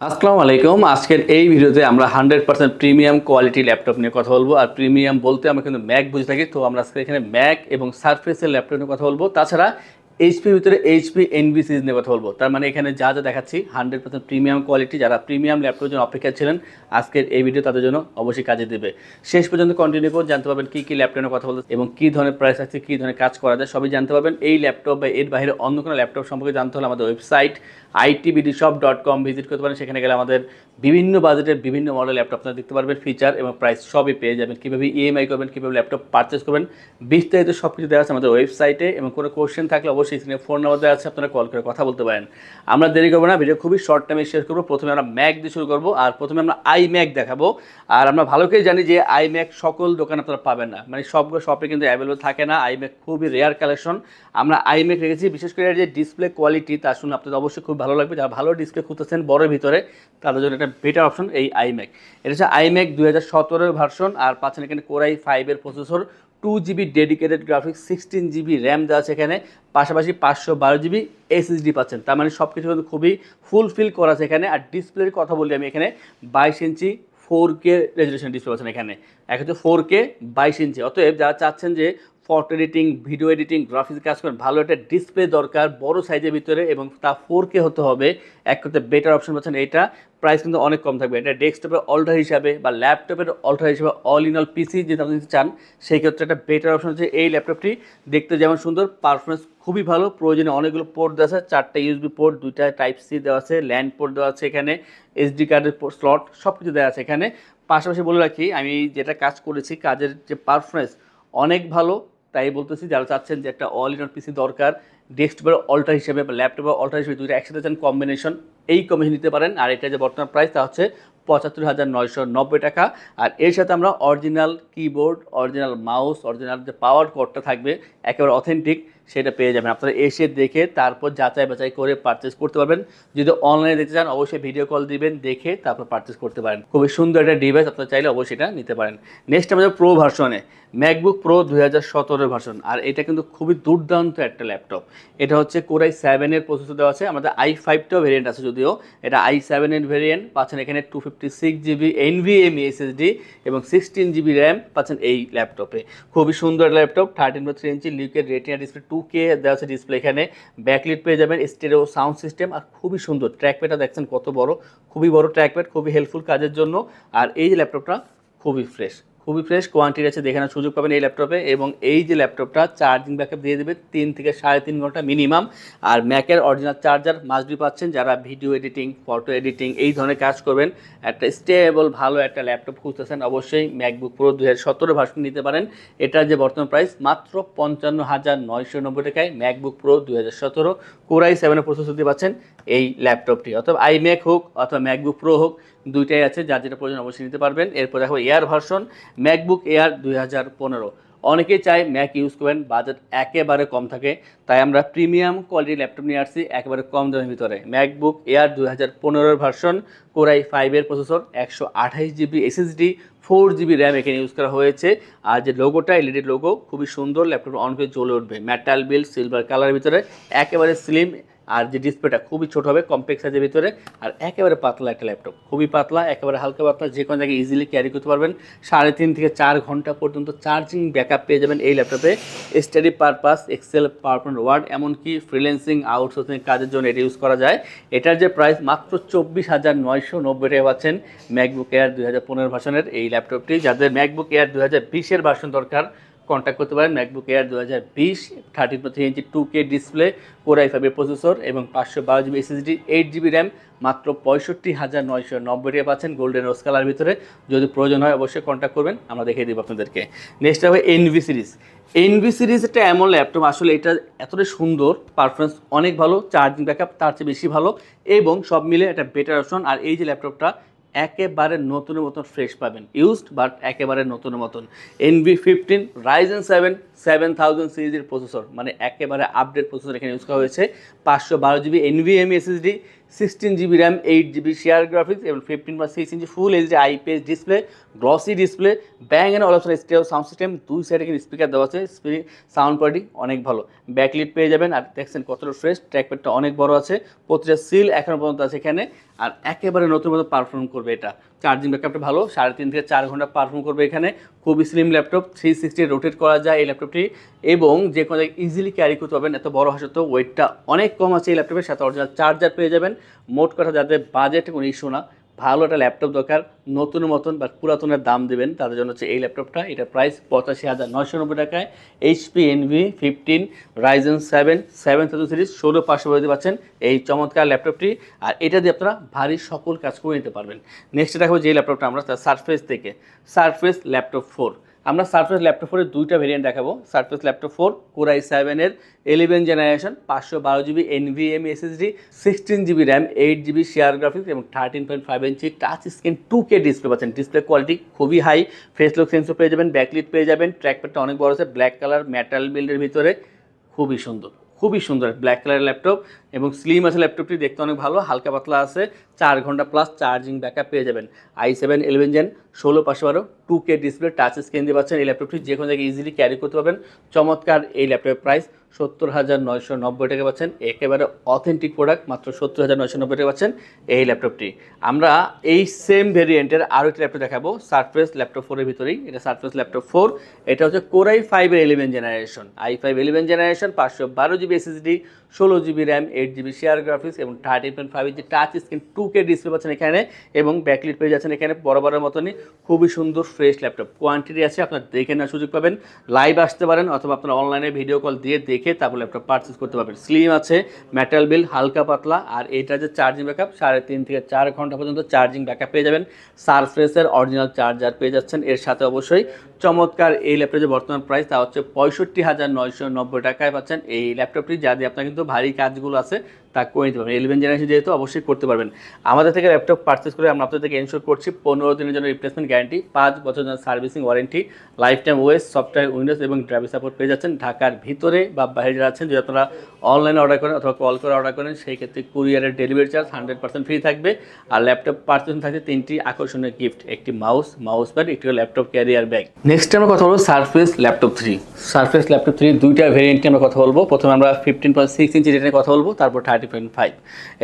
আসসালামু আলাইকুম। আজকের এই ভিডিওতে আমরা 100% প্রিমিয়াম কোয়ালিটি ল্যাপটপ নিয়ে কথা বলবো। আর প্রিমিয়াম বলতে আমরা কিন্তু ম্যাক বুঝে থাকি, তো আমরা আজকে এখানে ম্যাক এবং সারফেসের ল্যাপটপ নিয়ে কথা বলবো। তাছাড়া এইচপির ভিতরে এইচপি এনভি সিরিজ নিয়ে কথা বলবো। তার মানে এখানে যা যা দেখাচ্ছি 100% প্রিমিয়াম কোয়ালিটি। যারা প্রিমিয়াম ল্যাপটপের জন্য অপেক্ষা ছিলেন, আজকের এই ভিডিও তাদের জন্য অবশ্যই কাজে দেবে। শেষ পর্যন্ত কন্টিনিউ করে জানতে পারবেন কী কী ল্যাপটপ নিয়ে কথা বলতে এবং কী ধরনের প্রাইস আছে, কী ধরনের কাজ করা যায়, সবই জানতে পারবেন। এই ল্যাপটপ বা এর বাইরে অন্য কোনো ল্যাপটপ সম্পর্কে জানতে হলে আমাদের ওয়েবসাইট itbdshop.com ভিজিট করতে পারেন। সেখানে গেলে আমাদের বিভিন্ন বাজেটের বিভিন্ন মডেল ল্যাপটপ আপনারা দেখতে পারবেন, ফিচার এবং প্রাইস সবই পেয়ে যাবেন। কীভাবে ইএমআই করবেন, কীভাবে ল্যাপটপ পারচেস করবেন, বিস্তারিত সব কিছু দেওয়া আছে আমাদের ওয়েবসাইটে। এবং কোনো কোশ্চেন থাকলে অবশ্যই স্ক্রিনে ফোন নাম্বার দেওয়া আছে, আপনারা কল করে কথা বলতে পারেন। আমরা দেরি করবো না, ভিডিও খুবই শর্ট টাইমে শেয়ার করবো। প্রথমে আমরা ম্যাক দিয়ে শুরু করবো, আর প্রথমে আমরা আইম্যাক দেখাবো। আর আমরা ভালো করে জানি যে আইম্যাক সকল দোকানে আপনারা পাবেন না, মানে সবগুলো শপে কিন্তু অ্যাভেলেবল থাকে না। আইম্যাক খুবই রেয়ার কালেকশন। আমরা আইম্যাক রেখেছি, বিশেষ করে যে ডিসপ্লে কোয়ালিটি তা শুনে আপনাদের অবশ্যই খুব ভালো লাগবে। যারা ভালো ডিসপ্লে খুঁজতেছেন বড়ের ভিতরে, তাদের জন্য একটা বেটার অপশন এই আইম্যাক। এটা হচ্ছে আইম্যাক 2017 ভার্সন। আর পাচ্ছেন এখানে core i 5 processor, 2GB dedicated graphics, 16GB RAM দেওয়া আছে এখানে, পাশাপাশি 512GB এসএসডি পাচ্ছেন। তার মানে সব কিছু কিন্তু খুবই ফুলফিল করা আছে এখানে। আর ডিসপ্লের কথা বলি আমি, এখানে 22 ইঞ্চি 4K রেজলিউশন ডিসপ্লে পাচ্ছেন এখানে। এক হচ্ছে 4K 22 ইঞ্চি। অতএব যারা চাচ্ছেন যে photo editing, video editing, graphics কাজ করেন, ভালো একটা ডিসপ্লে দরকার বড় সাইজের ভিতরে এবং তা 4K হতে হবে, এক করতে বেটার অপশন পাচ্ছেন এইটা। প্রাইস কিন্তু অনেক কম থাকবে। এটা ডেস্কটপের অল্টার হিসাবে বা ল্যাপটপের অল্টার হিসাবে, অল ইন অল পিসি যদি আপনি চান, সেই ক্ষেত্রে একটা বেটার অপশন হচ্ছে এই ল্যাপটপটি। দেখতে যেমন সুন্দর, পারফরমেন্স খুবই ভালো। প্রয়োজনে অনেকগুলো পোর্ট দেওয়া আছে, 4টা ইউএসবি পোর্ট, 2টা টাইপ সি দেওয়া আছে, ল্যান্ড পোর্ট দেওয়া আছে এখানে, এসডি কার্ডের স্লট সব কিছু দেওয়া আছে এখানে। পাশাপাশি বলে রাখি, আমি যেটা কাজ করেছি, কাজের যে পারফরমেন্স অনেক ভালো। তাই বলতেছি, যারা চাচ্ছেন যে একটা অল ইন অল পিসি দরকার, ডেস্কটপের অল্টার হিসেবে বা ল্যাপটপের অল্টার হিসেবে দুইটা একসাথে চান কম্বিনেশন, এই কম্বিনেশন নিতে পারেন। আর এটা যে বর্তমান প্রাইস তা হচ্ছে ৭৫,৯৯০ টাকা। আর এর সাথে আমরা original keyboard, original mouse, original যে পাওয়ার কোডটা থাকবে একেবারে অথেন্টিক, সেটা পেয়ে যাবেন। আপনারা এসে দেখে তারপর যাচাই বাছাই করে পারচেস করতে পারবেন। যদি অনলাইনে দেখতে চান, অবশ্যই ভিডিও কল দিবেন, দেখে তারপর পারচেস করতে পারেন। খুবই সুন্দর একটা ডিভাইস, আপনারা চাইলে অবশ্যই এটা নিতে পারেন। নেক্সট আমাদের প্রো ভার্সনে ম্যাকবুক প্রো 2017 ভার্সন। আর এটা কিন্তু খুবই দুর্দান্ত একটা ল্যাপটপ। এটা হচ্ছে কোরাই 7 প্রসেসর দেওয়া আছে। আমাদের i5টাও ভেরিয়েন্ট আছে, যদিও এটা i7 ভেরিয়েন্ট পাচ্ছেন এখানে। 256GB NVMe SSD এবং 16GB র্যাম পাচ্ছেন এই ল্যাপটপে। খুবই সুন্দর ল্যাপটপ। 13.3 ইঞ্চি লিকুইড রেটিনা ডিসপ্লে, 2K দেওয়া আছে ডিসপ্লে এখানে। ব্যাকলিট পেয়ে যাবেন, স্টেরিও সাউন্ড সিস্টেম, আর খুবই সুন্দর ট্র্যাকপ্যাডটা দেখছেন কত বড়, খুবই বড় ট্র্যাকপ্যাড, খুবই হেল্পফুল কাজের জন্য। আর এই যে ল্যাপটপটা খুবই ফ্রেশ, খুবই ফ্রেশ কোয়ান্টিটি আছে, দেখানোর সুযোগ পাবেন এই ল্যাপটপে। এবং এই যে ল্যাপটপটা চার্জিং ব্যাকআপ দিয়ে দেবে 3 থেকে 3.5 ঘন্টা মিনিমাম। আর ম্যাকের অরিজিনাল চার্জার মাস্টবি পাচ্ছেন, যারা ভিডিও এডিটিং, ফটো এডিটিং এই ধরনের কাজ করবেন, একটা স্টেবল ভালো একটা ল্যাপটপ খুঁজতেছেন, অবশ্যই ম্যাকবুক প্রো 2017 ভার্সন নিতে পারেন। এটার যে বর্তমান প্রাইস মাত্র 55,990 টাকায় ম্যাকবুক প্রো 2017 কোরাই 7 প্রসেসর দিয়ে পাচ্ছেন এই ল্যাপটপটি। অথবা আইম্যাক হোক অথবা ম্যাকবুক প্রো হোক, দুইটাই আছে, যার যেটা প্রয়োজন অবশ্যই নিতে পারবেন। এরপর দেখো এয়ার ভার্সন, ম্যাকবুক এয়ার 2015। অনেকেই চায় ম্যাক ইউজ করবেন, বাজেট একেবারে কম থাকে, তাই আমরা প্রিমিয়াম কোয়ালিটির ল্যাপটপ নিয়ে আসছি একেবারে কম দামের ভিতরে। MacBook air 2015 version, core i 5 processor, 128GB SSD, 4GB RAM এখানে ইউজ করা হয়েছে। আর যে লোগোটা, এলইডি লোগো, খুবই সুন্দর, ল্যাপটপ অন করে জ্বলে উঠবে। মেটাল বিল্ড, সিলভার কালারের ভিতরে, একেবারে স্লিম। আর যে ডিসপ্লেটা খুবই ছোট হবে, কম্প্যাক্ট সাইজের ভিতরে, আর একেবারে পাতলা একটা ল্যাপটপ, খুবই পাতলা, একেবারে হালকা পাতলা, যে কোনো জায়গায় ইজিলি ক্যারি করতে পারবেন। 3.5 থেকে 4 ঘন্টা পর্যন্ত চার্জিং ব্যাকআপ পেয়ে যাবেন এই ল্যাপটপে। Study purpose, Excel, PowerPoint, Word, এমনকি ফ্রিল্যান্সিং, আউটসোর্সিং কাজের জন্য এটা ইউজ করা যায়। এটার যে প্রাইস মাত্র 24,990 টাকা পাচ্ছেন ম্যাকবুক এয়ার 2015 ভার্সনের এই ল্যাপটপটি। যাদের ম্যাকবুক এয়ার 2020 ভার্সন দরকার, কন্ট্যাক্ট করতে পারেন। ম্যাকবুক এয়ার 2020, 13.3 ইঞ্চি 2K ডিসপ্লে, কোরাই 5 প্রসেসর এবং 512GB SSD, 8GB র্যাম, মাত্র 65,990 টাকা পাচ্ছেন গোল্ডেন রোজ কালার ভিতরে। যদি প্রয়োজন হয় অবশ্যই কন্ট্যাক্ট করবেন, আমরা দেখিয়ে দেবো আপনাদেরকে। নেক্সট হবে এনভি সিরিজ। এনভি সিরিজ একটা এমন ল্যাপটপ, আসলে এটা এতটাই সুন্দর, পারফরমেন্স অনেক ভালো, চার্জিং ব্যাকআপ তার চেয়ে বেশি ভালো, এবং সব মিলে একটা বেটার অপশন। আর এই যে ল্যাপটপটা একেবারে নতুনের মতন ফ্রেশ পাবেন, ইউজড বাট একেবারে নতুনের মতন। NV15 Ryzen 7 7000 সিরিজের প্রসেসর, মানে একেবারে আপডেট প্রসেসর এখানে ইউজ করা হয়েছে। 512GB NVMe SSD, 16GB RAM, 8GB shared graphics এবং 15.6 inch full HD IPS display, glossy display, Bang and Olufsen stereo sound system, দুই সাইডে কিন্তু স্পিকার দেওয়া আছে, সাউন্ড কোয়ালিটি অনেক ভালো, ব্যাকলিট পেয়ে যাবেন। আর দেখছেন কতটা ফ্রেশ, ট্র্যাকপ্যাডটা অনেক বড় আছে, প্রতিটা সিল এখনও পর্যন্ত আছে এখানে। আর একেবারে নতুন মতো পারফর্ম করবে। এটা চার্জিং ব্যাকআপটা ভালো, 3.5 থেকে 4 ঘন্টা পারফর্ম করবে। এখানে খুবই স্লিম ল্যাপটপ, 360 রোটেট করা যায় এই ল্যাপটপটি, এবং যে কোনো জায়গায় ইজিলি ক্যারি করতে পারবেন। এত বড় হাসত ওয়েটটা অনেক কম আছে এই ল্যাপটপের সাথে, অরিজিনাল চার্জার পেয়ে যাবেন। মোট কথা যাদের বাজেট কোনো ইস্যু না, ভালো একটা ল্যাপটপ দরকার, নতুন মতন বা পুরাতনের দাম দেবেন, তাদের জন্য হচ্ছে এই ল্যাপটপটা। এটা প্রাইস 85,990 টাকায় HP NV15 Ryzen 7 7000 সিরিজ 16500 দিতে পাচ্ছেন এই চমৎকার ল্যাপটপটি। আর এটা দিয়ে আপনারা ভারী সকল কাজ করে নিতে পারবেন। নেক্সট দেখাবো যে ল্যাপটপটা আমরা সারফেস থেকে, সারফেস ল্যাপটপ 4। আমরা সারফেস ল্যাপটপ 4-এর দুইটা ভেরিয়েন্ট দেখাবো। Surface laptop 4 Core i7-এর 11 generation, 512GB NVMe SSD, 16GB RAM, 8GB shared graphics এবং 13.5 inch touch screen 2K display পাচ্ছেন। ডিসপ্লে কোয়ালিটি খুবই হাই, ফেস লক সেন্সর পেয়ে যাবেন, ব্যাকলিট পেয়ে যাবেন, ট্র্যাকপ্যাডটা অনেক বড় আছে, ব্ল্যাক কালার মেটাল বিল্ডের ভিতরে, খুবই সুন্দর, খুবই সুন্দর ব্ল্যাক কালারের ল্যাপটপ এবং স্লিম আছে ল্যাপটপটি, দেখতে অনেক ভালো, হালকা পাতলা আছে, 4 ঘন্টা প্লাস চার্জিং ব্যাকআপ পেয়ে যাবেন। i7 11 gen 16512 2K display touch screen দিয়ে পাচ্ছেন এই ল্যাপটপটি, যে কোনো জায়গায় ইজিলি ক্যারি করতে পারবেন। চমৎকার এই ল্যাপটপের প্রাইস 70,990 টাকা পাচ্ছেন। একেবারে অথেন্টিক প্রোডাক্ট, মাত্র 70,990 টাকা পাচ্ছেন এই ল্যাপটপটি। আমরা এই সেম ভেরিয়েন্টের আরও একটি ল্যাপটপ দেখাবো সারফেস ল্যাপটপ 4-এর ভিতরেই। এটা সারফেস ল্যাপটপ 4, এটা হচ্ছে Core i5-এর 11 generation, i5 11 generation, 512GB SSD, 16GB RAM, 8GB shared graphics এবং 13.5 inch touch screen 2K display পাচ্ছেন এখানে, এবং ব্যাকলিট পেয়ে যাচ্ছেন এখানে বরাবরের মতনই। খুবই সুন্দর ফ্রেশ ল্যাপটপ, কোয়ান্টিটি আছে, আপনারা দেখে নেওয়ার সুযোগ পাবেন। লাইভ আসতে পারেন অথবা আপনারা অনলাইনে ভিডিও কল দিয়ে দেখে তারপর ল্যাপটপ পারচেস করতে পারবেন। স্লিম আছে, মেটাল বিল, হালকা পাতলা, আর এটা যে চার্জিং ব্যাকআপ 3.5 থেকে 4 ঘন্টা পর্যন্ত চার্জিং ব্যাকআপ পেয়ে যাবেন। সারফেসের অরিজিনাল চার্জার পেয়ে যাচ্ছেন এর সাথে। অবশ্যই চমৎকার এই ল্যাপটপের যে বর্তমান প্রাইস তা হচ্ছে 65,990 টাকায় পাচ্ছেন এই ল্যাপটপটি, যা দিয়ে আপনার কিন্তু ভারী কাজগুলো আছে তা করে নিতে পারবেন। 11 জেনারেশন যেহেতু অবশ্যই করতে পারবেন। আমাদের থেকে ল্যাপটপ পারচেস করে আমরা আপনাদের থেকে এনশোর করছি 15 দিনের জন্য রিপ্লেসমেন্ট গ্যারান্টি, 5 বছর জন্য servicing warranty, life time OS, software, Windows এবং ড্রাইভার সাপোর্ট পেয়ে যাচ্ছেন। ঢাকার ভিতরে বা বাইরে যারা আছেন, যদি আপনারা অনলাইনে অর্ডার করেন অথবা কল করে অর্ডার করেন, সেই ক্ষেত্রে কুরিয়ারের ডেলিভারি চার্জ 100% ফ্রি থাকবে। আর ল্যাপটপ পারচেস থাকবে 3টি আকর্ষণীয় গিফট, একটি মাউস প্যাড, একটি ল্যাপটপ ক্যারিয়ার ব্যাগ। নেক্সট আমরা কথা বলবো সারফেস ল্যাপটপ 3। সারফেস ল্যাপটপ 3 দুইটা ভেরিয়েন্টে আমরা কথা বলবো। প্রথমে আমরা 15.6 ইঞ্চি যেটা নিয়ে কথা বলবো, তারপর 30.5।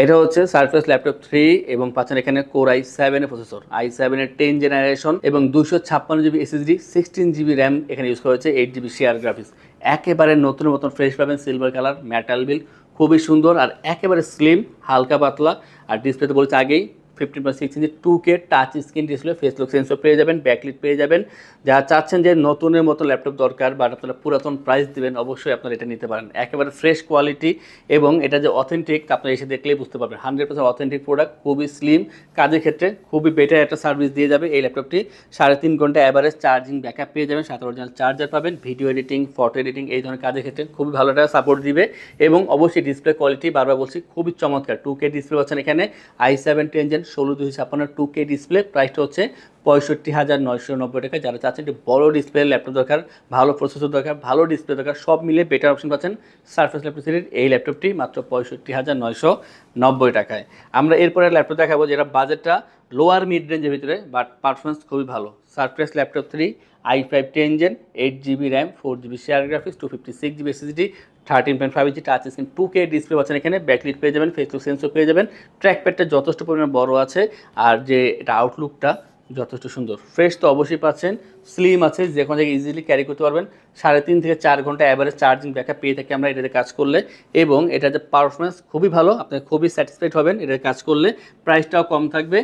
এটা হচ্ছে সারফেস ল্যাপটপ 3 এবং পাচ্ছেন এখানে Core i7-এর প্রসেসর, i7-এর 10 জেনারেশন এবং 256GB SSD, 16GB RAM এখানে ইউজ করা হয়েছে, 8GB শেয়ার গ্রাফিক্স। একেবারে নতুন মতন ফ্রেশ পাবেন, সিলভার কালার, মেটাল বিল, খুবই সুন্দর আর একেবারে স্লিম, হালকা পাতলা। আর ডিসপ্লেতে বলছে আগেই 15.6 ইঞ্চি 2K touch screen display, face lock sensor পেয়ে যাবেন, ব্যাকলিট পেয়ে যাবেন। যারা চাচ্ছেন যে নতুনের মতো ল্যাপটপ দরকার বা আপনারা পুরাতন প্রাইস দিবেন, অবশ্যই আপনারা এটা নিতে পারেন। একেবারে ফ্রেশ কোয়ালিটি এবং এটা যে অথেন্টিক আপনারা এসে দেখলেই বুঝতে পারবেন। 100% অথেন্টিক প্রোডাক্ট, খুবই স্লিম, কাজের ক্ষেত্রে খুবই বেটার একটা সার্ভিস দিয়ে যাবে এই ল্যাপটপটি। 3.5 ঘন্টা অ্যাভারেজ চার্জিং ব্যাকআপ পেয়ে যাবেন, সাথে অরিজিনাল চার্জার পাবেন। ভিডিও এডিটিং, ফটো এডিটিং এই ধরনের কাজের ক্ষেত্রে খুবই ভালো একটা সাপোর্ট দিবে। এবং অবশ্যই ডিসপ্লে কোয়ালিটি বারবার বলছি খুবই চমৎকার, 2K ডিসপ্লে পাচ্ছেন এখানে, i7 10 জেন 16256 2K ডিসপ্লে, প্রাইসটা হচ্ছে 65,990 টাকা। যারা চাচ্ছেন একটি বড় ডিসপ্লে ল্যাপটপ দরকার, ভালো প্রসেসর দরকার, ভালো ডিসপ্লে দরকার, সব মিলে বেটার অপশন পাচ্ছেন সারফেস ল্যাপটপ সিরিজ এই ল্যাপটপটি মাত্র 65,990 টাকায়। আমরা এরপরে ল্যাপটপ দেখাবো যেটা বাজেটটা লোয়ার মিড রেঞ্জের ভিতরে, বাট পারফরমেন্স খুবই ভালো। Surface laptop 3 i5 10 gen, 8GB RAM, 4GB share graphics, 256GB SSD, 13.5 inch touch screen 2K display পাচ্ছেন এখানে, ব্যাকলিট পেয়ে যাবেন, ফেস লক সেন্সর পেয়ে যাবেন, ট্র্যাকপ্যাডটা যথেষ্ট পরিমাণে বড় আছে, আর যে এটা আউটলুকটা যথেষ্ট সুন্দর। ফ্রেশ তো অবশ্যই পাচ্ছেন, স্লিম আছে, যে কোনো জায়গায় ইজিলি ক্যারি করতে পারবেন। 3.5 থেকে 4 ঘন্টা অ্যাভারেজ চার্জিং ব্যাকআপ পেয়ে থাকি আমরা এটাতে কাজ করলে, এবং এটা যে পারফরমেন্স খুবই ভালো, আপনি খুবই স্যাটিসফাইড হবেন এটাতে কাজ করলে। প্রাইসটাও কম থাকবে,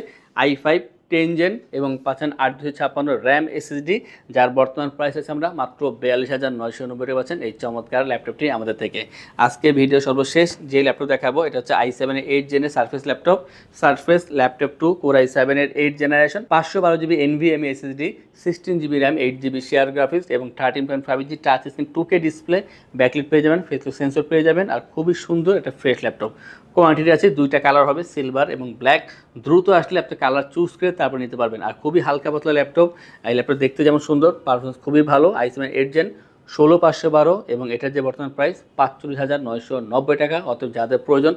i5 10 জেন এবং পাচ্ছেন 8/256 RAM SSD, যার বর্তমান প্রাইস আছে আমরা মাত্র 42,990 টাকা পাচ্ছেন এই চমৎকার ল্যাপটপটি আমাদের থেকে। আজকে ভিডিও সর্বশেষ যে ল্যাপটপ দেখাবো এটা হচ্ছে i7-এর 8 জেনের surface laptop, surface laptop 2 Core i7-এর 8 generation, 512GB NVMe SSD, 16GB RAM, 8GB shared graphics এবং 13.5 inch touch screen 2K display, backlit পেয়ে যাবেন, ফেস লক সেন্সর পেয়ে যাবেন, আর খুবই সুন্দর একটা ফ্রেশ ল্যাপটপ। কোয়ান্টিটি আছে, দুইটা কালার হবে, সিলভার এবং ব্ল্যাক। দ্রুত আসলে আপনি কালার চুজ করে তারপর নিতে পারবেন। আর খুবই হালকা পাতলা ল্যাপটপ, এই ল্যাপটপ দেখতে যেমন সুন্দর, পারফরমেন্স খুবই ভালো। i7 8 জেন 16512 এবং এটার যে বর্তমান প্রাইস 45,990 টাকা। অতএব যাদের প্রয়োজন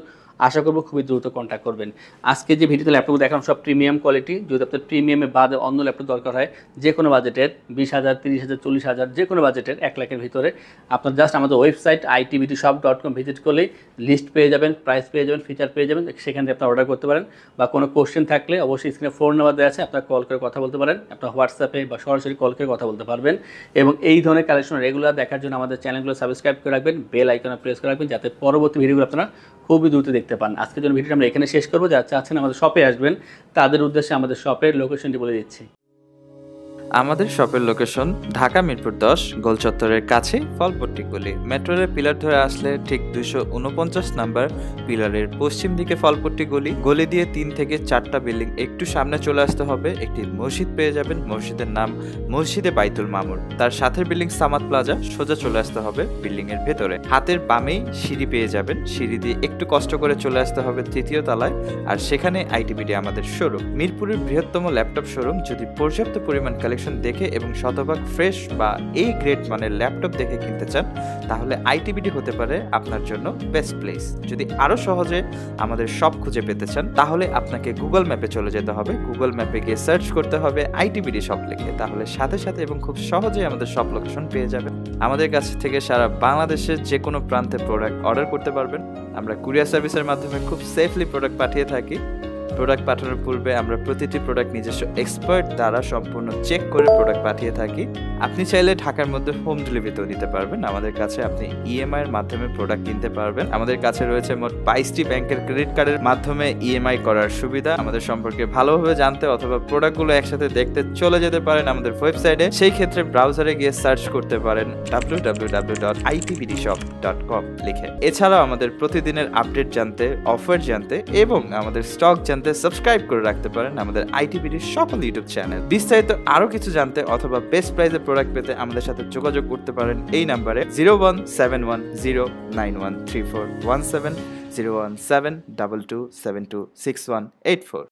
আশা করবো খুবই দ্রুত কন্ট্যাক্ট করবেন। আজকে যে ভিডিওতে ল্যাপটপ দেখালাম সব প্রিমিয়াম কোয়ালিটি। যদি আপনার প্রিমিয়ামে বাদে অন্য ল্যাপটপ দরকার হয় যে কোনো বাজেটের 20,000, 30,000, 40,000 যে কোনো বাজেটের 1 লাখের ভিতরে, আপনার জাস্ট আমাদের ওয়েবসাইট itbdshop.com ভিজিট করলেই লিস্ট পেয়ে যাবেন, প্রাইস পেয়ে যাবেন, ফিচার পেয়ে যাবেন, সেখান থেকে আপনার অর্ডার করতে পারেন। বা কোনো কোশ্চেন থাকলে অবশ্যই স্ক্রিনে ফোন নাম্বার দেওয়া আছে, আপনার কল করে কথা বলতে পারেন, আপনার হোয়াটসঅ্যাপে বা সরাসরি কল করে কথা বলতে পারবেন। এবং এই ধরনের কালেকশন রেগুলার দেখার জন্য আমাদের চ্যানেলগুলো সাবস্ক্রাইব করে রাখবেন, বেল আইকনে প্রেস করে রাখবেন, যাতে পরবর্তী ভিডিওগুলো আপনারা খুবই দ্রুত দেখতে পান। আজকের জন্য ভিডিওটা আমরা এখানে শেষ করবো। যারা চাচ্ছেন আমাদের শপে আসবেন তাদের উদ্দেশ্যে আমাদের শপের লোকেশনটি বলে দিচ্ছি। আমাদের শপের লোকেশন ঢাকা মিরপুর 10 গোল চত্বরের কাছে ফলপট্টি গলি। মেট্রো রেল পিলার ধরে আসলে ঠিক 249 নাম্বার পিলারের পশ্চিম দিকে ফলপট্টি গলি। গলি দিয়ে 3 থেকে 4টা বিল্ডিং একটু সামনে চলে আসতে হবে, একটি মসজিদ পেয়ে যাবেন। মসজিদের নাম মসজিদে বাইতুল মামুর। তার সাথের বিল্ডিং সামাদ প্লাজা, সোজা চলে আসতে হবে বিল্ডিং এর ভেতরে। হাতের বামেই সিঁড়ি পেয়ে যাবেন, সিঁড়ি দিয়ে একটু কষ্ট করে চলে আসতে হবে 3য় তলায়, আর সেখানে আইটিবিডি আমাদের শোরুম। মিরপুরের বৃহত্তম ল্যাপটপ শোরুম। যদি পর্যাপ্ত পরিমাণ দেখে এবং শতভাগ ফ্রেশ বা এই গ্রেড মানের ল্যাপটপ দেখে কিনতে চান, তাহলে আইটিবিডি হতে পারে আপনার জন্য বেস্ট প্লেস। যদি আরো সহজে আমাদের শপ খুঁজে পেতে চান, তাহলে আপনাকে গুগল ম্যাপে চলে যেতে হবে। গুগল ম্যাপে গিয়ে সার্চ করতে হবে আইটিবিডি শপ লিখে, তাহলে সাথে সাথে এবং খুব সহজেই আমাদের শপ লোকেশন পেয়ে যাবেন। আমাদের কাছ থেকে সারা বাংলাদেশের যে কোনো প্রান্তে প্রোডাক্ট অর্ডার করতে পারবেন। আমরা কুরিয়ার সার্ভিসের মাধ্যমে খুব সেফলি প্রোডাক্ট পাঠিয়ে থাকি। প্রোডাক্ট পাঠানোর পূর্বে আমরা প্রতিটি প্রোডাক্ট নিজস্ব এক্সপার্ট দ্বারা সম্পূর্ণ চেক করে প্রোডাক্ট পাঠিয়ে থাকি। আপনি চাইলে ঢাকার মধ্যে হোম ডেলিভারিতেও নিতে পারবেন। আমাদের কাছে আপনি ইএমআই এর মাধ্যমে প্রোডাক্ট কিনতে পারবেন। আমাদের কাছে রয়েছে মোট 22টি ব্যাংকের ক্রেডিট কার্ডের মাধ্যমে ইএমআই করার সুবিধা। আমাদের সম্পর্কে ভালোভাবে জানতে অথবা প্রোডাক্টগুলো একসাথে দেখতে চলে যেতে পারেন আমাদের ওয়েবসাইটে। সেই ক্ষেত্রে ব্রাউজারে গিয়ে সার্চ করতে পারেন www.itbdshop.com লিখে। এছাড়াও আমাদের প্রতিদিনের আপডেট জানতে, অফার জানতে এবং আমাদের স্টক জানতে সাবস্ক্রাইব করে রাখতে পারেন আমাদের আইটিবিডি সকল ইউটিউব চ্যানেল। বিস্তারিত আরো কিছু জানতে অথবা বেস্ট প্রাইসে প্রোডাক্ট পেতে আমাদের সাথে যোগাযোগ করতে পারেন এই নাম্বারে 01710913417 01722726184।